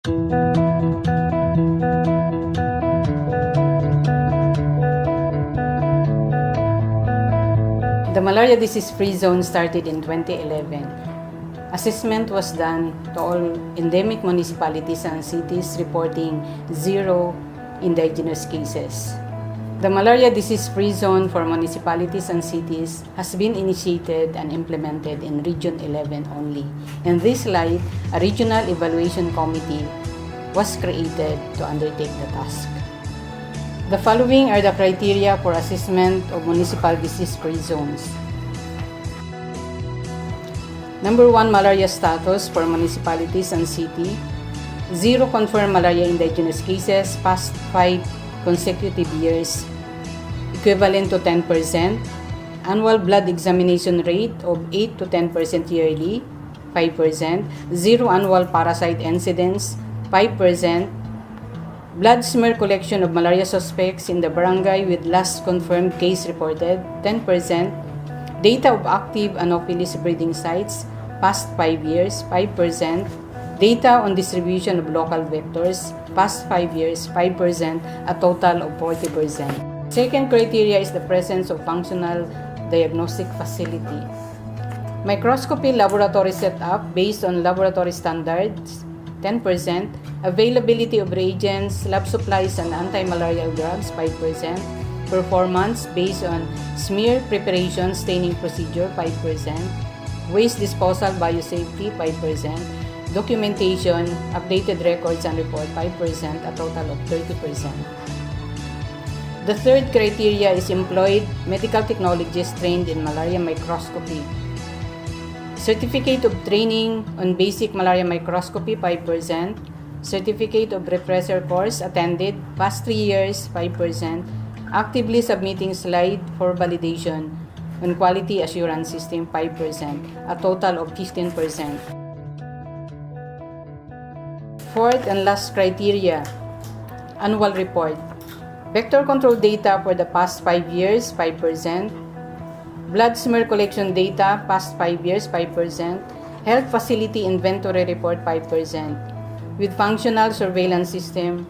The malaria disease-free zone started in 2011. Assessment was done to all endemic municipalities and cities reporting 0 indigenous cases. The malaria disease-free zone for municipalities and cities has been initiated and implemented in Region 11 only. In this light, a regional evaluation committee was created to undertake the task. The following are the criteria for assessment of municipal disease-free zones. Number 1, malaria status for municipalities and city. 0 confirmed malaria indigenous cases past 5 consecutive years, equivalent to 10%. Annual blood examination rate of 8 to 10% yearly, 5%. 0 annual parasite incidence, 5%. Blood smear collection of malaria suspects in the barangay with last confirmed case reported, 10%. Data of active Anopheles breeding sites, past 5 years, 5%. Data on distribution of local vectors, past 5 years, 5%, a total of 40%. Second criteria is the presence of functional diagnostic facility. Microscopy laboratory setup based on laboratory standards, 10%. Availability of reagents, lab supplies, and anti-malarial drugs, 5%. Performance based on smear preparation staining procedure, 5%. Waste disposal biosafety, 5%. Documentation, updated records and report, 5%, a total of 30%. The third criteria is employed medical technologists trained in malaria microscopy. Certificate of training on basic malaria microscopy, 5%. Certificate of refresher course attended, past 3 years, 5%. Actively submitting slide for validation on quality assurance system, 5%, a total of 15%. Fourth and last criteria, annual report. Vector control data for the past 5 years, 5%. Blood smear collection data, past 5 years, 5%. Health facility inventory report, 5%. With functional surveillance system,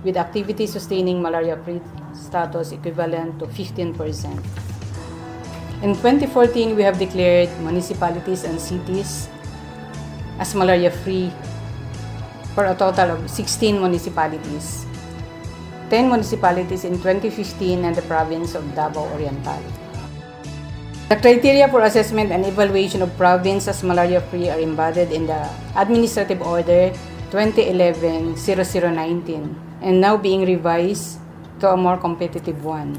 with activity sustaining malaria-free status equivalent to 15%. In 2014, we have declared municipalities and cities as malaria-free for a total of 16 municipalities. 10 municipalities in 2015 and the province of Davao Oriental. The criteria for assessment and evaluation of province as malaria-free are embodied in the Administrative Order 2011-0019 and now being revised to a more competitive one.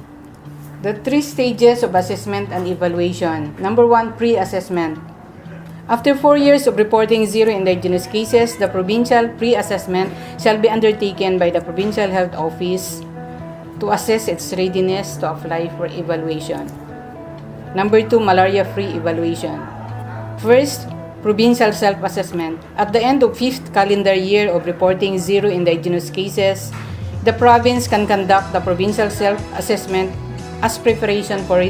The 3 stages of assessment and evaluation. Number 1, pre-assessment. After 4 years of reporting 0 indigenous cases, the provincial pre-assessment shall be undertaken by the Provincial Health Office to assess its readiness to apply for evaluation. Number 2, malaria-free evaluation. First, provincial self-assessment. At the end of 5th calendar year of reporting 0 indigenous cases, the province can conduct the provincial self-assessment as preparation for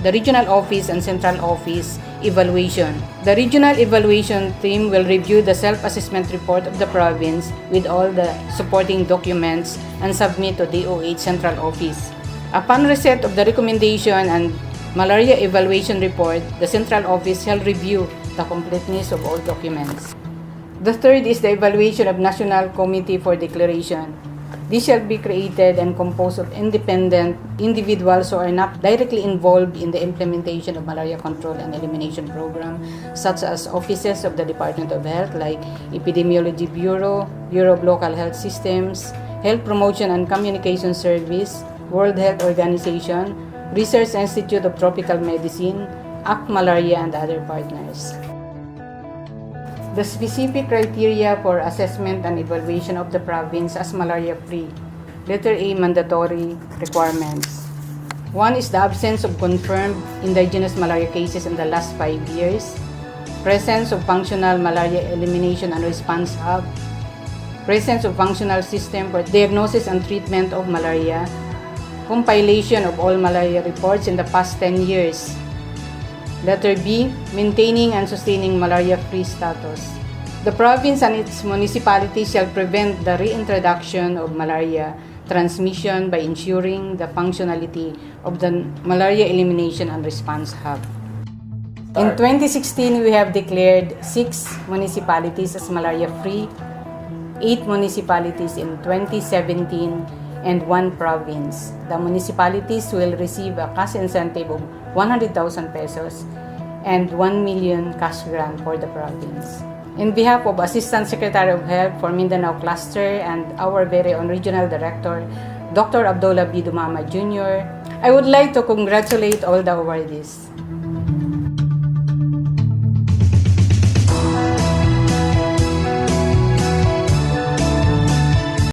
the regional office and central office evaluation. The regional evaluation team will review the self-assessment report of the province with all the supporting documents and submit to DOH central office. Upon receipt of the recommendation and malaria evaluation report, the central office shall review the completeness of all documents. The third is the evaluation of National Committee for Declaration. This shall be created and composed of independent individuals who are not directly involved in the implementation of malaria control and elimination program, such as offices of the Department of Health like Epidemiology Bureau, Bureau of Local Health Systems, Health Promotion and Communication Service, World Health Organization, Research Institute of Tropical Medicine, ACT Malaria, and other partners. The specific criteria for assessment and evaluation of the province as malaria-free. Letter A, mandatory requirements. 1 is the absence of confirmed indigenous malaria cases in the last 5 years. Presence of functional malaria elimination and response hub. Presence of functional system for diagnosis and treatment of malaria. Compilation of all malaria reports in the past 10 years. Letter B, maintaining and sustaining malaria-free status. The province and its municipalities shall prevent the reintroduction of malaria transmission by ensuring the functionality of the Malaria Elimination and Response Hub. In 2016, we have declared 6 municipalities as malaria-free, 8 municipalities in 2017, and 1 province. The municipalities will receive a cash incentive of 100,000 pesos and 1 million cash grant for the province. In behalf of Assistant Secretary of Health for Mindanao Cluster and our very own Regional Director, Dr. Abdullah B. Dumama Jr., I would like to congratulate all the awardees.